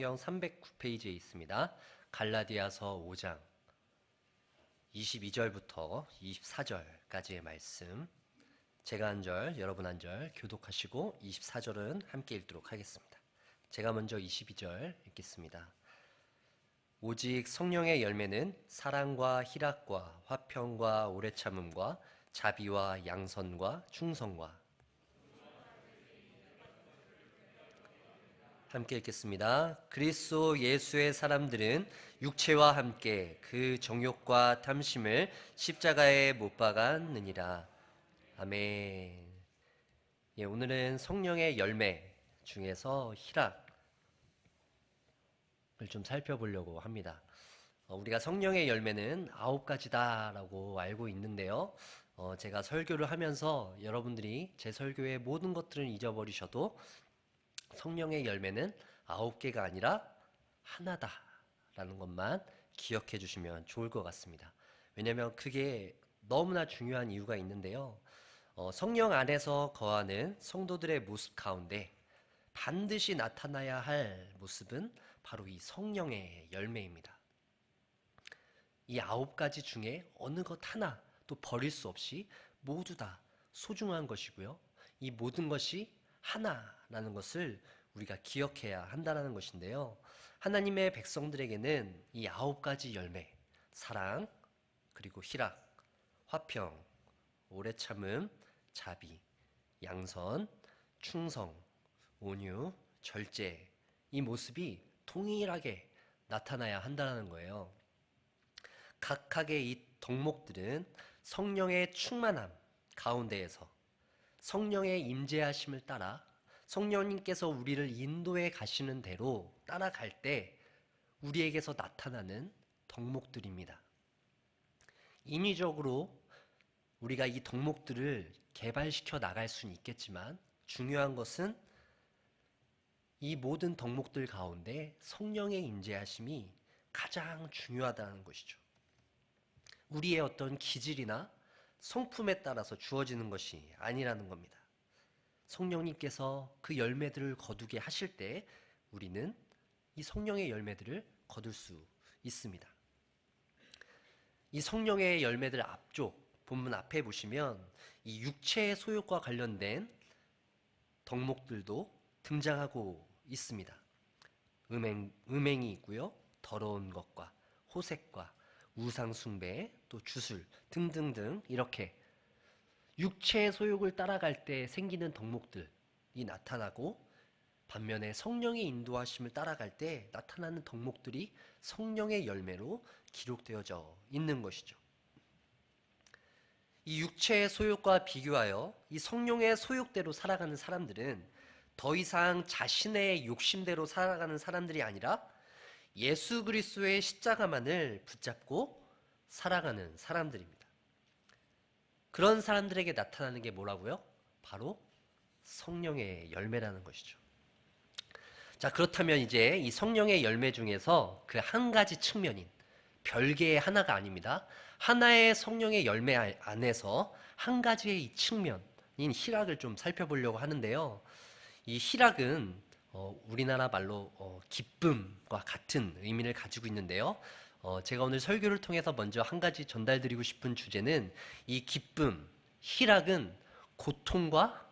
성경 309페이지에 있습니다. 갈라디아서 5장 22절부터 24절까지의 말씀, 제가 한 절, 여러분 한 절 교독하시고 24절은 함께 읽도록 하겠습니다. 제가 먼저 22절 읽겠습니다. 오직 성령의 열매는 사랑과 희락과 화평과 오래 참음과 자비와 양선과 충성과. 함께 읽겠습니다. 그리스도 예수의 사람들은 육체와 함께 그 정욕과 탐심을 십자가에 못 박았느니라. 아멘. 오늘은 성령의 열매 중에서 희락을 좀 살펴보려고 합니다. 우리가 성령의 열매는 9가지다라고 알고 있는데요. 제가 설교를 하면서 여러분들이 제 설교의 모든 것들은 잊어버리셔도 성령의 열매는 9개가 아니라 하나다라는 것만 기억해 주시면 좋을 것 같습니다. 왜냐하면 그게 너무나 중요한 이유가 있는데요. 성령 안에서 거하는 성도들의 모습 가운데 반드시 나타나야 할 모습은 바로 이 성령의 열매입니다. 이 9가지 중에 어느 것 하나 또 버릴 수 없이 모두 다 소중한 것이고요. 이 모든 것이 하나라는 것을 우리가 기억해야 한다는 것인데요. 하나님의 백성들에게는 이 9가지 열매, 사랑, 그리고 희락, 화평, 오래 참음, 자비, 양선, 충성, 온유, 절제, 이 모습이 동일하게 나타나야 한다는 거예요. 각각의 이 덕목들은 성령의 충만함 가운데에서 성령의 임재하심을 따라 성령님께서 우리를 인도해 가시는 대로 따라갈 때 우리에게서 나타나는 덕목들입니다. 인위적으로 우리가 이 덕목들을 개발시켜 나갈 수는 있겠지만 중요한 것은 이 모든 덕목들 가운데 성령의 임재하심이 가장 중요하다는 것이죠. 우리의 어떤 기질이나 성품에 따라서 주어지는 것이 아니라는 겁니다. 성령님께서 그 열매들을 거두게 하실 때 우리는 이 성령의 열매들을 거둘 수 있습니다. 이 성령의 열매들 앞쪽 본문 앞에 보시면 이 육체의 소욕과 관련된 덕목들도 등장하고 있습니다. 음행이 있고요. 더러운 것과 호색과 우상숭배, 또 주술 등등등 이렇게 육체의 소욕을 따라갈 때 생기는 덕목들이 나타나고 반면에 성령의 인도하심을 따라갈 때 나타나는 덕목들이 성령의 열매로 기록되어져 있는 것이죠. 이 육체의 소욕과 비교하여 이 성령의 소욕대로 살아가는 사람들은 더 이상 자신의 욕심대로 살아가는 사람들이 아니라 예수 그리스도의 십자가만을 붙잡고 살아가는 사람들입니다. 그런 사람들에게 나타나는 게 뭐라고요? 바로 성령의 열매라는 것이죠. 자, 그렇다면 이제 이 성령의 열매 중에서 그 한 가지 측면인 별개의 하나가 아닙니다. 하나의 성령의 열매 안에서 한 가지의 이 측면인 희락을 좀 살펴보려고 하는데요. 이 희락은 우리나라 말로 기쁨과 같은 의미를 가지고 있는데요. 제가 오늘 설교를 통해서 먼저 한 가지 전달드리고 싶은 주제는 이 기쁨, 희락은 고통과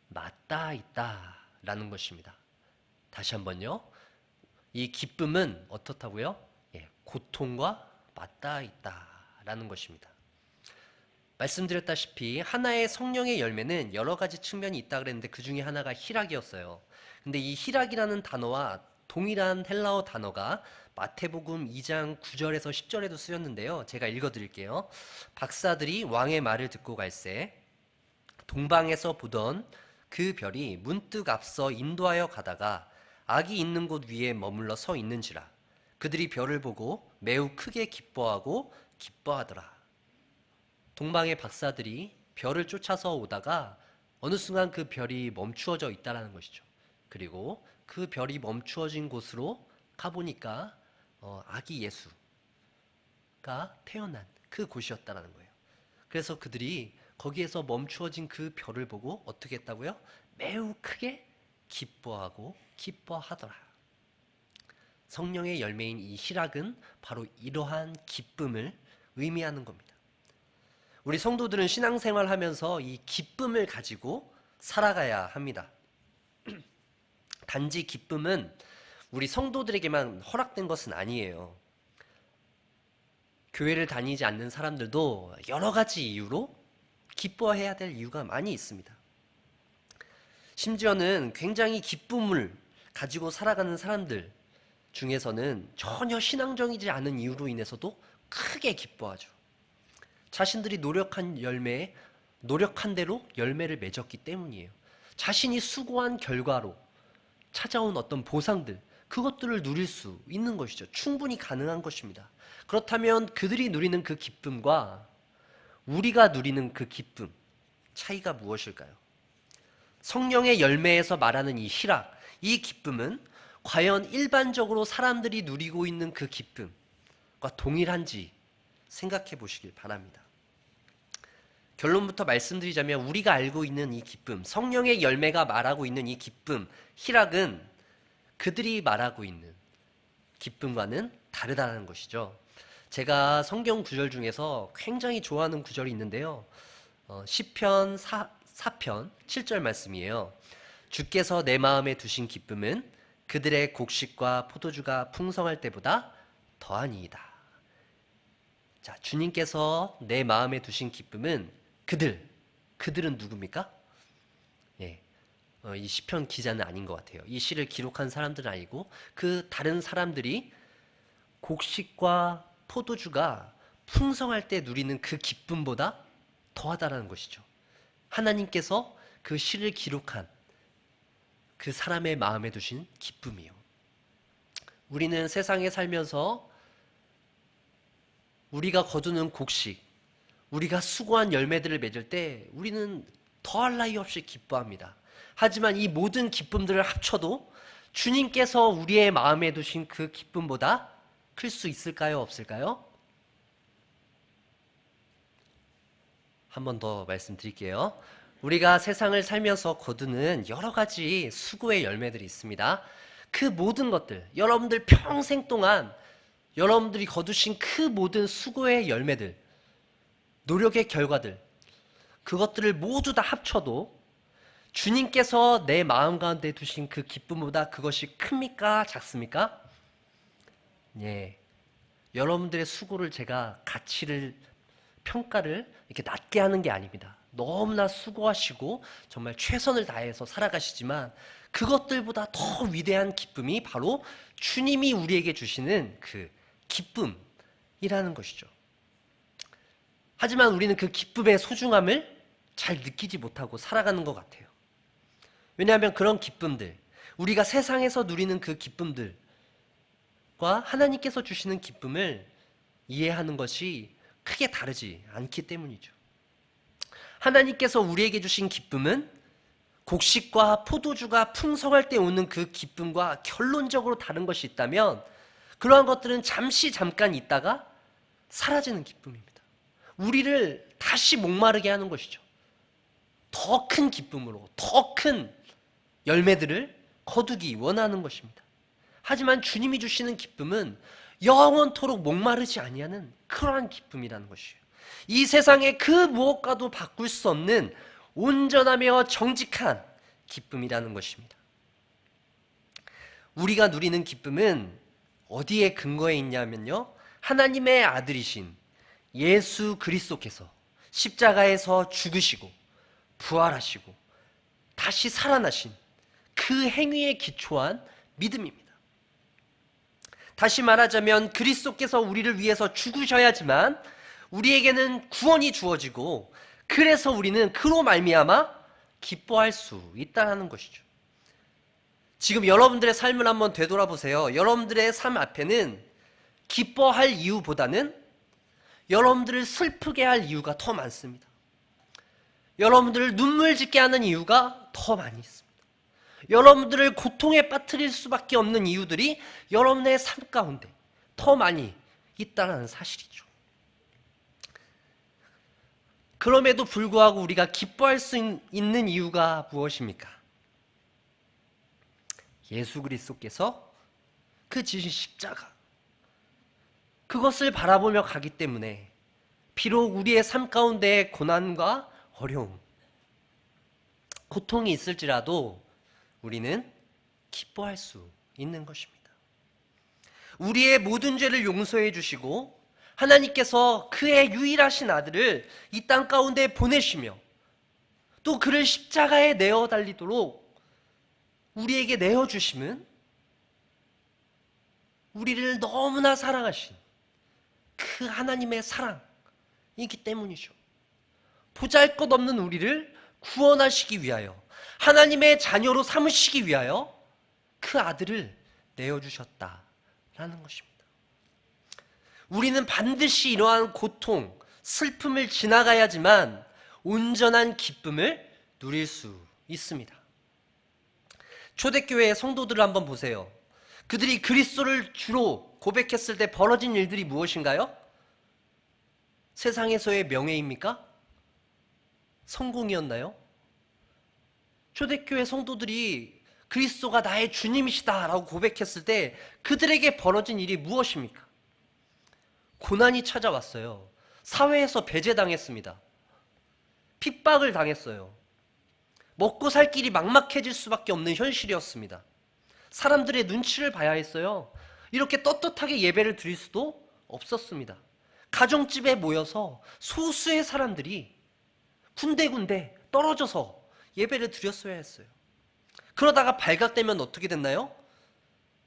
맞닿아 있다라는 것입니다. 다시 한번요. 이 기쁨은 어떻다고요? 고통과 맞닿아 있다라는 것입니다. 말씀드렸다시피 하나의 성령의 열매는 여러 가지 측면이 있다 그랬는데 그 중에 하나가 희락이었어요. 근데 이 희락이라는 단어와 동일한 헬라어 단어가 마태복음 2장 9절에서 10절에도 쓰였는데요. 제가 읽어드릴게요. 박사들이 왕의 말을 듣고 갈새 동방에서 보던 그 별이 문득 앞서 인도하여 가다가 악이 있는 곳 위에 머물러 서 있는지라. 그들이 별을 보고 매우 크게 기뻐하더라. 동방의 박사들이 별을 쫓아서 오다가 어느 순간 그 별이 멈추어져 있다는 것이죠. 그리고 그 별이 멈추어진 곳으로 가보니까 아기 예수가 태어난 그 곳이었다는 거예요. 그래서 그들이 거기에서 멈추어진 그 별을 보고 어떻게 했다고요? 매우 크게 기뻐하더라. 성령의 열매인 이 희락은 바로 이러한 기쁨을 의미하는 겁니다. 우리 성도들은 신앙생활 하면서 이 기쁨을 가지고 살아가야 합니다. 단지 기쁨은 우리 성도들에게만 허락된 것은 아니에요. 교회를 다니지 않는 사람들도 여러 가지 이유로 기뻐해야 될 이유가 많이 있습니다. 심지어는 굉장히 기쁨을 가지고 살아가는 사람들 중에서는 전혀 신앙적이지 않은 이유로 인해서도 크게 기뻐하죠. 자신들이 노력한 대로 열매를 맺었기 때문이에요. 자신이 수고한 결과로 찾아온 어떤 보상들, 그것들을 누릴 수 있는 것이죠. 충분히 가능한 것입니다. 그렇다면 그들이 누리는 그 기쁨과 우리가 누리는 그 기쁨, 차이가 무엇일까요? 성령의 열매에서 말하는 이 희락, 이 기쁨은 과연 일반적으로 사람들이 누리고 있는 그 기쁨과 동일한지 생각해 보시길 바랍니다. 결론부터 말씀드리자면 우리가 알고 있는 이 기쁨, 성령의 열매가 말하고 있는 이 기쁨, 희락은 그들이 말하고 있는 기쁨과는 다르다는 것이죠. 제가 성경 구절 중에서 굉장히 좋아하는 구절이 있는데요. 시편 4편 7절 말씀이에요. 주께서 내 마음에 두신 기쁨은 그들의 곡식과 포도주가 풍성할 때보다 더하니이다. 자, 주님께서 내 마음에 두신 기쁨은 그들은 누굽니까? 예, 이 시편 기자는 아닌 것 같아요. 이 시를 기록한 사람들은 아니고 그 다른 사람들이 곡식과 포도주가 풍성할 때 누리는 그 기쁨보다 더하다라는 것이죠. 하나님께서 그 시를 기록한 그 사람의 마음에 두신 기쁨이요. 우리는 세상에 살면서 우리가 거두는 곡식, 우리가 수고한 열매들을 맺을 때 우리는 더할 나위 없이 기뻐합니다. 하지만 이 모든 기쁨들을 합쳐도 주님께서 우리의 마음에 두신 그 기쁨보다 클 수 있을까요? 없을까요? 한 번 더 말씀드릴게요. 우리가 세상을 살면서 거두는 여러 가지 수고의 열매들이 있습니다. 그 모든 것들, 여러분들 평생 동안 여러분들이 거두신 그 모든 수고의 열매들, 노력의 결과들, 그것들을 모두 다 합쳐도 주님께서 내 마음 가운데 두신 그 기쁨보다 그것이 큽니까? 작습니까? 예. 여러분들의 수고를 제가 평가를 이렇게 낮게 하는 게 아닙니다. 너무나 수고하시고 정말 최선을 다해서 살아가시지만 그것들보다 더 위대한 기쁨이 바로 주님이 우리에게 주시는 그 기쁨이라는 것이죠. 하지만 우리는 그 기쁨의 소중함을 잘 느끼지 못하고 살아가는 것 같아요. 왜냐하면 그런 기쁨들, 우리가 세상에서 누리는 그 기쁨들과 하나님께서 주시는 기쁨을 이해하는 것이 크게 다르지 않기 때문이죠. 하나님께서 우리에게 주신 기쁨은 곡식과 포도주가 풍성할 때 오는 그 기쁨과 결론적으로 다른 것이 있다면 그러한 것들은 잠깐 있다가 사라지는 기쁨입니다. 우리를 다시 목마르게 하는 것이죠. 더 큰 기쁨으로, 더 큰 열매들을 거두기 원하는 것입니다. 하지만 주님이 주시는 기쁨은 영원토록 목마르지 아니하는 그러한 기쁨이라는 것이에요. 이 세상의 그 무엇과도 바꿀 수 없는 온전하며 정직한 기쁨이라는 것입니다. 우리가 누리는 기쁨은 어디에 근거해 있냐면요, 하나님의 아들이신 예수 그리스도께서 십자가에서 죽으시고 부활하시고 다시 살아나신 그 행위에 기초한 믿음입니다. 다시 말하자면 그리스도께서 우리를 위해서 죽으셔야지만 우리에게는 구원이 주어지고 그래서 우리는 그로 말미암아 기뻐할 수 있다는 것이죠. 지금 여러분들의 삶을 한번 되돌아보세요. 여러분들의 삶 앞에는 기뻐할 이유보다는 여러분들을 슬프게 할 이유가 더 많습니다. 여러분들을 눈물 짓게 하는 이유가 더 많이 있습니다. 여러분들을 고통에 빠뜨릴 수밖에 없는 이유들이 여러분의 삶 가운데 더 많이 있다는 사실이죠. 그럼에도 불구하고 우리가 기뻐할 수 있는 이유가 무엇입니까? 예수 그리스도께서 그 지신 십자가, 그것을 바라보며 가기 때문에 비록 우리의 삶 가운데 고난과 어려움, 고통이 있을지라도 우리는 기뻐할 수 있는 것입니다. 우리의 모든 죄를 용서해 주시고 하나님께서 그의 유일하신 아들을 이 땅 가운데 보내시며 또 그를 십자가에 내어 달리도록 우리에게 내어주심은 우리를 너무나 사랑하신 그 하나님의 사랑이기 때문이죠. 보잘것없는 우리를 구원하시기 위하여, 하나님의 자녀로 삼으시기 위하여 그 아들을 내어주셨다라는 것입니다. 우리는 반드시 이러한 고통, 슬픔을 지나가야지만 온전한 기쁨을 누릴 수 있습니다. 초대교회의 성도들을 한번 보세요. 그들이 그리스도를 주로 고백했을 때 벌어진 일들이 무엇인가요? 세상에서의 명예입니까? 성공이었나요? 초대교회 성도들이 그리스도가 나의 주님이시다 라고 고백했을 때 그들에게 벌어진 일이 무엇입니까? 고난이 찾아왔어요. 사회에서 배제당했습니다. 핍박을 당했어요. 먹고 살 길이 막막해질 수밖에 없는 현실이었습니다. 사람들의 눈치를 봐야 했어요. 이렇게 떳떳하게 예배를 드릴 수도 없었습니다. 가정집에 모여서 소수의 사람들이 군데군데 떨어져서 예배를 드렸어야 했어요. 그러다가 발각되면 어떻게 됐나요?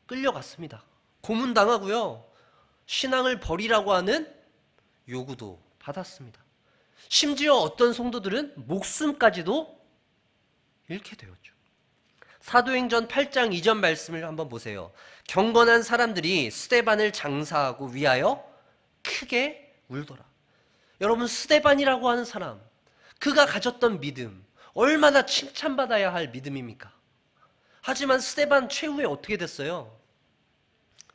끌려갔습니다. 고문당하고요. 신앙을 버리라고 하는 요구도 받았습니다. 심지어 어떤 성도들은 목숨까지도 잃게 되었죠. 사도행전 8장 2절 말씀을 한번 보세요. 경건한 사람들이 스데반을 장사하고 위하여 크게 울더라. 여러분, 스데반이라고 하는 사람, 그가 가졌던 믿음, 얼마나 칭찬받아야 할 믿음입니까? 하지만 스데반 최후에 어떻게 됐어요?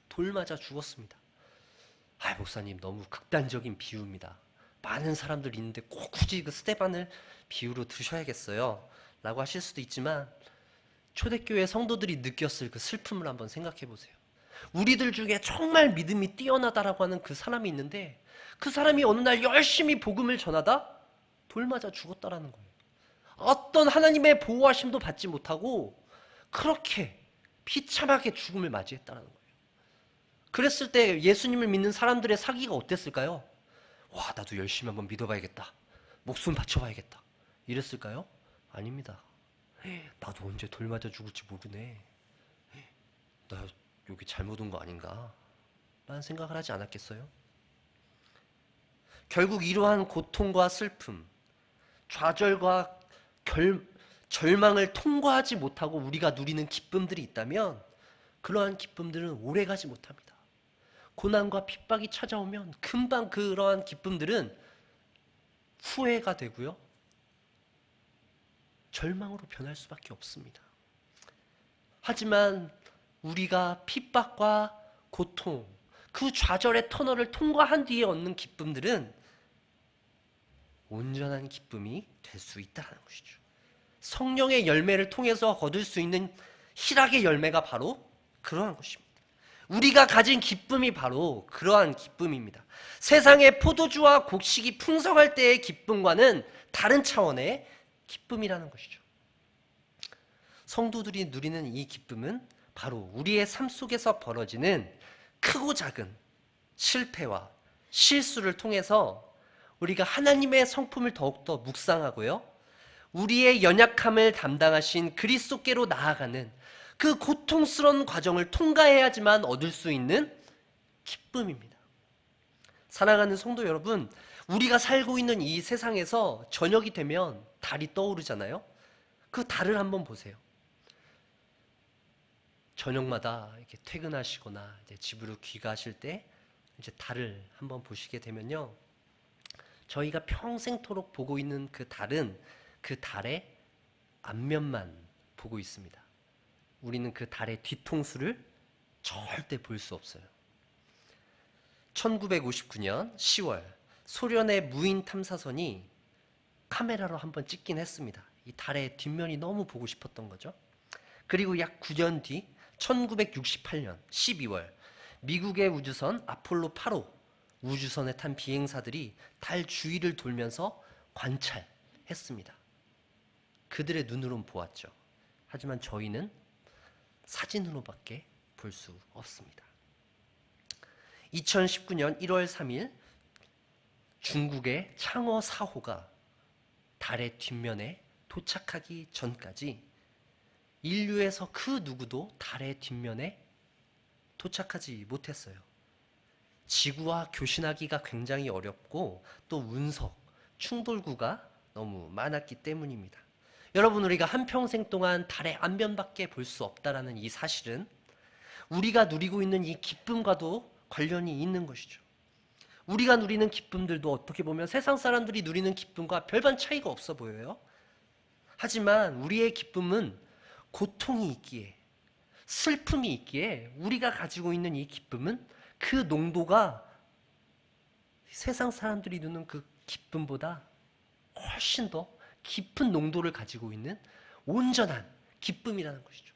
돌 맞아 죽었습니다. 목사님, 너무 극단적인 비유입니다. 많은 사람들이 있는데 꼭 굳이 그 스데반을 비유로 드셔야겠어요? 라고 하실 수도 있지만 초대교회 성도들이 느꼈을 그 슬픔을 한번 생각해 보세요. 우리들 중에 정말 믿음이 뛰어나다라고 하는 그 사람이 있는데 그 사람이 어느 날 열심히 복음을 전하다 돌 맞아 죽었다라는 거예요. 어떤 하나님의 보호하심도 받지 못하고 그렇게 비참하게 죽음을 맞이했다라는 거예요. 그랬을 때 예수님을 믿는 사람들의 사기가 어땠을까요? 와, 나도 열심히 한번 믿어봐야겠다. 목숨 바쳐봐야겠다. 이랬을까요? 아닙니다. 나도 언제 돌 맞아 죽을지 모르네. 나 여기 잘못 온 거 아닌가? 라는 생각을 하지 않았겠어요? 결국 이러한 고통과 슬픔, 좌절과 절망을 통과하지 못하고 우리가 누리는 기쁨들이 있다면 그러한 기쁨들은 오래가지 못합니다. 고난과 핍박이 찾아오면 금방 그러한 기쁨들은 후회가 되고요, 절망으로 변할 수밖에 없습니다. 하지만 우리가 핍박과 고통, 그 좌절의 터널을 통과한 뒤에 얻는 기쁨들은 온전한 기쁨이 될 수 있다는 것이죠. 성령의 열매를 통해서 거둘 수 있는 희락의 열매가 바로 그러한 것입니다. 우리가 가진 기쁨이 바로 그러한 기쁨입니다. 세상의 포도주와 곡식이 풍성할 때의 기쁨과는 다른 차원의 기쁨이라는 것이죠. 성도들이 누리는 이 기쁨은 바로 우리의 삶 속에서 벌어지는 크고 작은 실패와 실수를 통해서 우리가 하나님의 성품을 더욱더 묵상하고요, 우리의 연약함을 담당하신 그리스도께로 나아가는 그 고통스러운 과정을 통과해야지만 얻을 수 있는 기쁨입니다. 사랑하는 성도 여러분, 우리가 살고 있는 이 세상에서 저녁이 되면 달이 떠오르잖아요. 그 달을 한번 보세요. 저녁마다 이렇게 퇴근하시거나 이제 집으로 귀가하실 때 이제 달을 한번 보시게 되면요, 저희가 평생토록 보고 있는 그 달은 그 달의 앞면만 보고 있습니다. 우리는 그 달의 뒤통수를 절대 볼 수 없어요. 1959년 10월 소련의 무인 탐사선이 카메라로 한번 찍긴 했습니다. 이 달의 뒷면이 너무 보고 싶었던 거죠. 그리고 약 9년 뒤 1968년 12월 미국의 우주선 아폴로 8호 우주선에 탄 비행사들이 달 주위를 돌면서 관찰했습니다. 그들의 눈으로는 보았죠. 하지만 저희는 사진으로밖에 볼 수 없습니다. 2019년 1월 3일 중국의 창어 4호가 달의 뒷면에 도착하기 전까지 인류에서 그 누구도 달의 뒷면에 도착하지 못했어요. 지구와 교신하기가 굉장히 어렵고 또 운석, 충돌구가 너무 많았기 때문입니다. 여러분, 우리가 한평생 동안 달의 안면밖에 볼 수 없다라는 이 사실은 우리가 누리고 있는 이 기쁨과도 관련이 있는 것이죠. 우리가 누리는 기쁨들도 어떻게 보면 세상 사람들이 누리는 기쁨과 별반 차이가 없어 보여요. 하지만 우리의 기쁨은 고통이 있기에, 슬픔이 있기에 우리가 가지고 있는 이 기쁨은 그 농도가 세상 사람들이 누리는 그 기쁨보다 훨씬 더 깊은 농도를 가지고 있는 온전한 기쁨이라는 것이죠.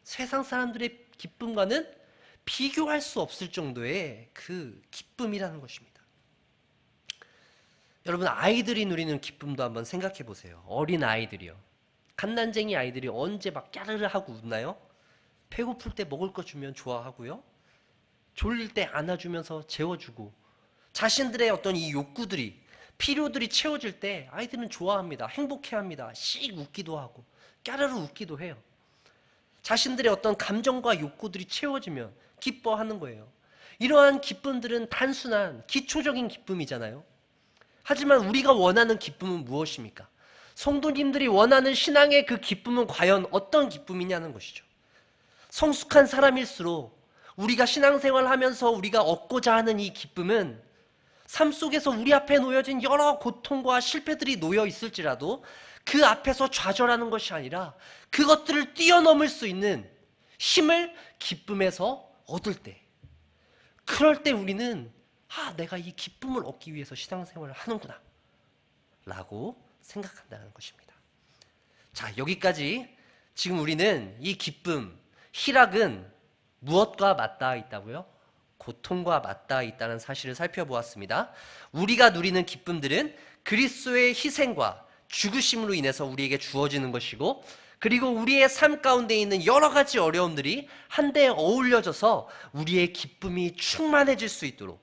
세상 사람들의 기쁨과는 비교할 수 없을 정도의 그 기쁨이라는 것입니다. 여러분, 아이들이 누리는 기쁨도 한번 생각해 보세요. 어린 아이들이요. 갓난쟁이 아이들이 언제 막 까르르 하고 웃나요? 배고플 때 먹을 거 주면 좋아하고요. 졸릴 때 안아주면서 재워주고, 자신들의 어떤 이 욕구들이, 필요들이 채워질 때 아이들은 좋아합니다. 행복해합니다. 씩 웃기도 하고 까르르 웃기도 해요. 자신들의 어떤 감정과 욕구들이 채워지면 기뻐하는 거예요. 이러한 기쁨들은 단순한 기초적인 기쁨이잖아요. 하지만 우리가 원하는 기쁨은 무엇입니까? 성도님들이 원하는 신앙의 그 기쁨은 과연 어떤 기쁨이냐는 것이죠. 성숙한 사람일수록 우리가 신앙생활을 하면서 우리가 얻고자 하는 이 기쁨은 삶 속에서 우리 앞에 놓여진 여러 고통과 실패들이 놓여 있을지라도 그 앞에서 좌절하는 것이 아니라 그것들을 뛰어넘을 수 있는 힘을 기쁨에서 얻을 때, 그럴 때 우리는 내가 이 기쁨을 얻기 위해서 신앙생활을 하는구나 라고 생각한다는 것입니다. 자, 여기까지 지금 우리는 이 기쁨, 희락은 무엇과 맞닿아 있다고요? 고통과 맞닿아 있다는 사실을 살펴보았습니다. 우리가 누리는 기쁨들은 그리스도의 희생과 죽으심으로 인해서 우리에게 주어지는 것이고, 그리고 우리의 삶 가운데 있는 여러 가지 어려움들이 한데 어울려져서 우리의 기쁨이 충만해질 수 있도록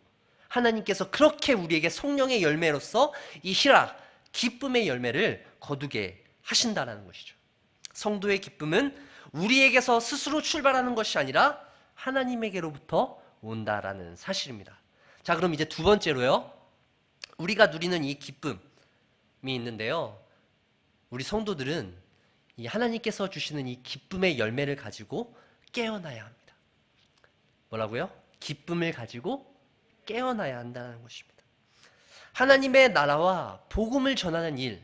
하나님께서 그렇게 우리에게 성령의 열매로서 이 희락, 기쁨의 열매를 거두게 하신다는 것이죠. 성도의 기쁨은 우리에게서 스스로 출발하는 것이 아니라 하나님에게로부터 온다라는 사실입니다. 자, 그럼 이제 두 번째로요, 우리가 누리는 이 기쁨이 있는데요, 우리 성도들은 이 하나님께서 주시는 이 기쁨의 열매를 가지고 깨어나야 합니다. 뭐라고요? 기쁨을 가지고 깨어나야 한다는 것입니다. 하나님의 나라와 복음을 전하는 일,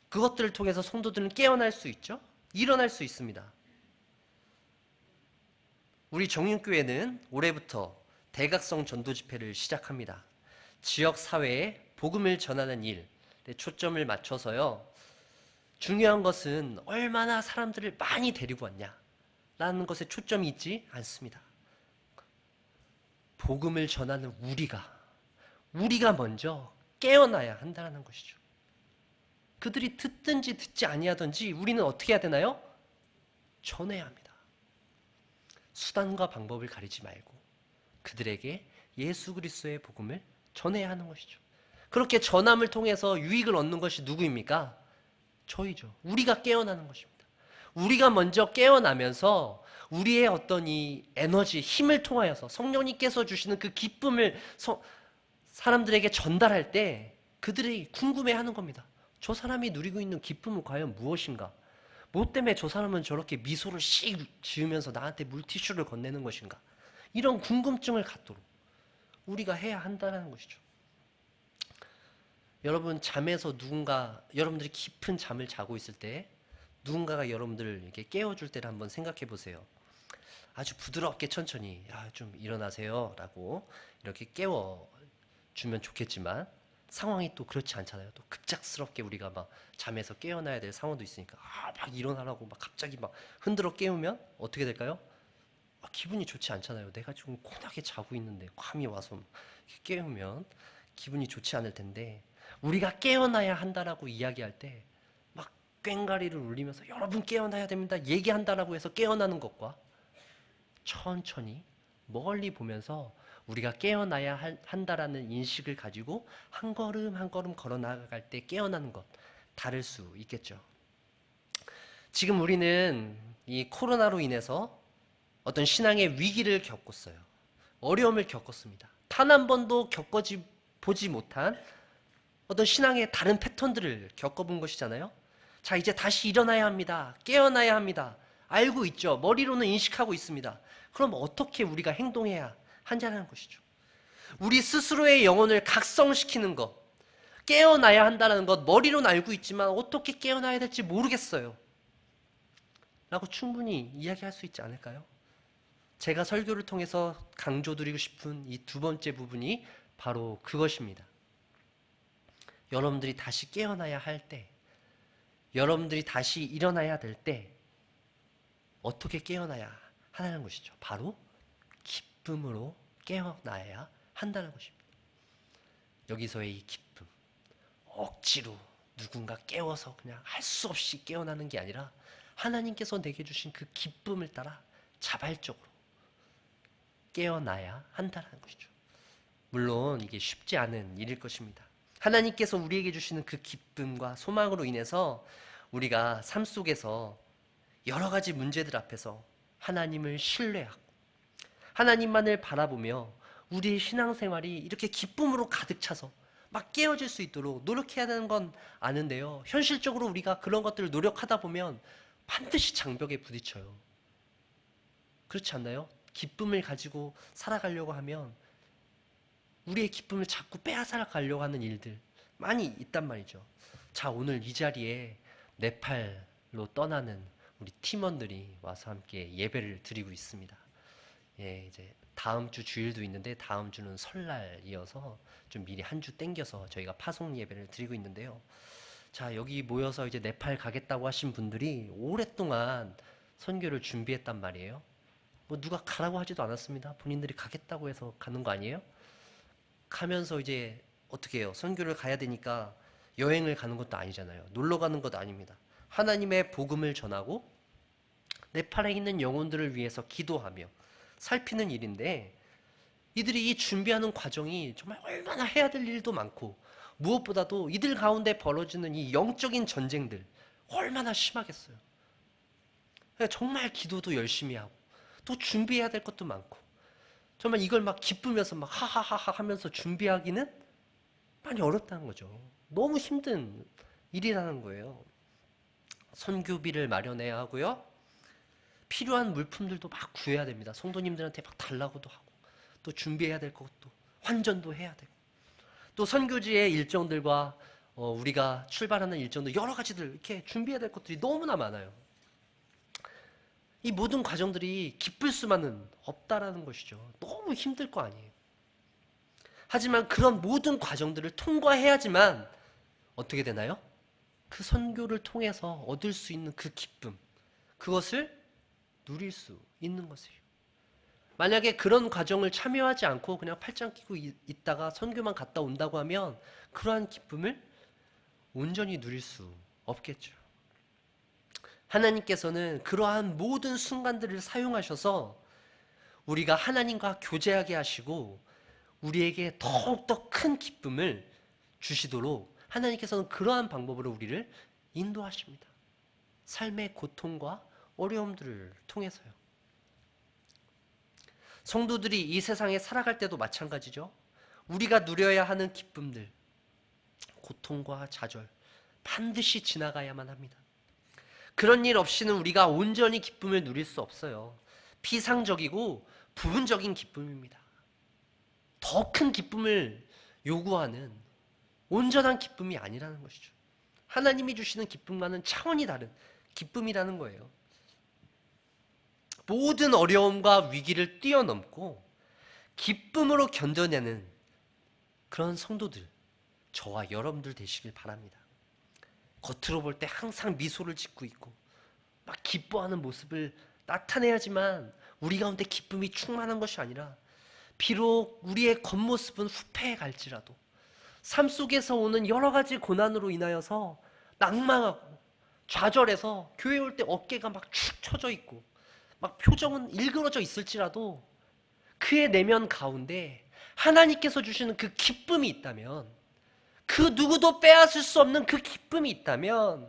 그것들을 통해서 성도들은 깨어날 수 있죠? 일어날 수 있습니다. 우리 정윤교회는 올해부터 대각성 전도 집회를 시작합니다. 지역 사회에 복음을 전하는 일에 초점을 맞춰서요, 중요한 것은 얼마나 사람들을 많이 데리고 왔냐라는 것에 초점이 있지 않습니다. 복음을 전하는 우리가 먼저 깨어나야 한다는 것이죠. 그들이 듣든지 듣지 아니하든지 우리는 어떻게 해야 되나요? 전해야 합니다. 수단과 방법을 가리지 말고 그들에게 예수 그리스도의 복음을 전해야 하는 것이죠. 그렇게 전함을 통해서 유익을 얻는 것이 누구입니까? 저희죠. 우리가 깨어나는 것입니다. 우리가 먼저 깨어나면서 우리의 어떤 이 에너지, 힘을 통하여서 성령님께서 주시는 그 기쁨을 사람들에게 전달할 때 그들이 궁금해하는 겁니다. 저 사람이 누리고 있는 기쁨은 과연 무엇인가? 뭐 때문에 저 사람은 저렇게 미소를 씩 지으면서 나한테 물티슈를 건네는 것인가? 이런 궁금증을 갖도록 우리가 해야 한다는 것이죠. 여러분, 잠에서 여러분들이 깊은 잠을 자고 있을 때 누군가가 여러분들을 이렇게 깨워줄 때를 한번 생각해 보세요. 아주 부드럽게 천천히 좀 일어나세요 라고 이렇게 깨워주면 좋겠지만, 상황이 또 그렇지 않잖아요. 또 급작스럽게 우리가 막 잠에서 깨어나야 될 상황도 있으니까 막 일어나라고 막 갑자기 막 흔들어 깨우면 어떻게 될까요? 기분이 좋지 않잖아요. 내가 지금 곤하게 자고 있는데 감이 와서 깨우면 기분이 좋지 않을 텐데, 우리가 깨어나야 한다라고 이야기할 때 막 꽹가리를 울리면서 여러분 깨어나야 됩니다 얘기한다라고 해서 깨어나는 것과, 천천히 멀리 보면서 우리가 깨어나야 한다라는 인식을 가지고 한 걸음 한 걸음 걸어 나갈 때 깨어나는 것, 다를 수 있겠죠. 지금 우리는 이 코로나로 인해서 어떤 신앙의 위기를 겪었어요. 어려움을 겪었습니다. 단 한 번도 보지 못한 어떤 신앙의 다른 패턴들을 겪어본 것이잖아요. 자, 이제 다시 일어나야 합니다. 깨어나야 합니다. 알고 있죠. 머리로는 인식하고 있습니다. 그럼 어떻게 우리가 행동해야 하냐는 것이죠. 우리 스스로의 영혼을 각성시키는 것, 깨어나야 한다는 것, 머리로는 알고 있지만 어떻게 깨어나야 될지 모르겠어요 라고 충분히 이야기할 수 있지 않을까요? 제가 설교를 통해서 강조드리고 싶은 이 두 번째 부분이 바로 그것입니다. 여러분들이 다시 깨어나야 할 때, 여러분들이 다시 일어나야 될 때 어떻게 깨어나야 하는 것이죠. 바로 기쁨으로 깨어나야 한다는 것입니다. 여기서의 이 기쁨, 억지로 누군가 깨워서 그냥 할 수 없이 깨어나는 게 아니라 하나님께서 내게 주신 그 기쁨을 따라 자발적으로 깨어나야 한다는 것이죠. 물론 이게 쉽지 않은 일일 것입니다. 하나님께서 우리에게 주시는 그 기쁨과 소망으로 인해서 우리가 삶 속에서 여러 가지 문제들 앞에서 하나님을 신뢰하고 하나님만을 바라보며 우리의 신앙생활이 이렇게 기쁨으로 가득 차서 막 깨어질 수 있도록 노력해야 하는 건 아는데요. 현실적으로 우리가 그런 것들을 노력하다 보면 반드시 장벽에 부딪혀요. 그렇지 않나요? 기쁨을 가지고 살아가려고 하면 우리의 기쁨을 자꾸 빼앗아가려고 하는 일들 많이 있단 말이죠. 자, 오늘 이 자리에 네팔로 떠나는 우리 팀원들이 와서 함께 예배를 드리고 있습니다. 예, 이제 다음 주 주일도 있는데 다음 주는 설날이어서 좀 미리 한 주 땡겨서 저희가 파송 예배를 드리고 있는데요. 자, 여기 모여서 이제 네팔 가겠다고 하신 분들이 오랫동안 선교를 준비했단 말이에요. 뭐 누가 가라고 하지도 않았습니다. 본인들이 가겠다고 해서 가는 거 아니에요? 가면서 이제 어떻게 해요? 선교를 가야 되니까 여행을 가는 것도 아니잖아요. 놀러 가는 것도 아닙니다. 하나님의 복음을 전하고 네팔에 있는 영혼들을 위해서 기도하며 살피는 일인데, 이들이 이 준비하는 과정이 정말 얼마나 해야 될 일도 많고, 무엇보다도 이들 가운데 벌어지는 이 영적인 전쟁들 얼마나 심하겠어요. 정말 기도도 열심히 하고 또 준비해야 될 것도 많고, 정말 이걸 막 기쁘면서 막 하하하하 하면서 준비하기는 많이 어렵다는 거죠. 너무 힘든 일이라는 거예요. 선교비를 마련해야 하고요. 필요한 물품들도 막 구해야 됩니다. 성도님들한테 막 달라고도 하고, 또 준비해야 될 것도 환전도 해야 되고, 또 선교지의 일정들과 우리가 출발하는 일정도 여러 가지들 이렇게 준비해야 될 것들이 너무나 많아요. 이 모든 과정들이 기쁠 수만은 없다라는 것이죠. 너무 힘들 거 아니에요. 하지만 그런 모든 과정들을 통과해야지만 어떻게 되나요? 그 선교를 통해서 얻을 수 있는 그 기쁨, 그것을 누릴 수 있는 것이에요. 만약에 그런 과정을 참여하지 않고 그냥 팔짱 끼고 있다가 선교만 갔다 온다고 하면 그러한 기쁨을 온전히 누릴 수 없겠죠. 하나님께서는 그러한 모든 순간들을 사용하셔서 우리가 하나님과 교제하게 하시고 우리에게 더욱더 큰 기쁨을 주시도록 하나님께서는 그러한 방법으로 우리를 인도하십니다. 삶의 고통과 어려움들을 통해서요. 성도들이 이 세상에 살아갈 때도 마찬가지죠. 우리가 누려야 하는 기쁨들, 고통과 좌절 반드시 지나가야만 합니다. 그런 일 없이는 우리가 온전히 기쁨을 누릴 수 없어요. 피상적이고 부분적인 기쁨입니다. 더 큰 기쁨을 요구하는 온전한 기쁨이 아니라는 것이죠. 하나님이 주시는 기쁨과는 차원이 다른 기쁨이라는 거예요. 모든 어려움과 위기를 뛰어넘고 기쁨으로 견뎌내는 그런 성도들, 저와 여러분들 되시길 바랍니다. 겉으로 볼 때 항상 미소를 짓고 있고 막 기뻐하는 모습을 나타내야지만 우리 가운데 기쁨이 충만한 것이 아니라, 비록 우리의 겉모습은 후패해 갈지라도 삶 속에서 오는 여러 가지 고난으로 인하여서 낭망하고 좌절해서 교회 올 때 어깨가 막 축 처져 있고 막 표정은 일그러져 있을지라도 그의 내면 가운데 하나님께서 주시는 그 기쁨이 있다면, 그 누구도 빼앗을 수 없는 그 기쁨이 있다면,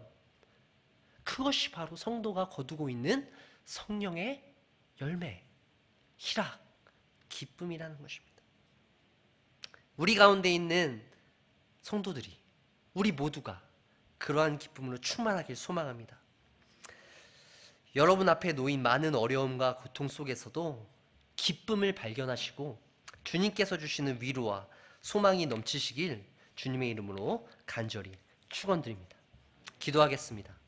그것이 바로 성도가 거두고 있는 성령의 열매, 희락, 기쁨이라는 것입니다. 우리 가운데 있는 성도들이, 우리 모두가 그러한 기쁨으로 충만하길 소망합니다. 여러분 앞에 놓인 많은 어려움과 고통 속에서도 기쁨을 발견하시고 주님께서 주시는 위로와 소망이 넘치시길 주님의 이름으로 간절히 축원드립니다. 기도하겠습니다.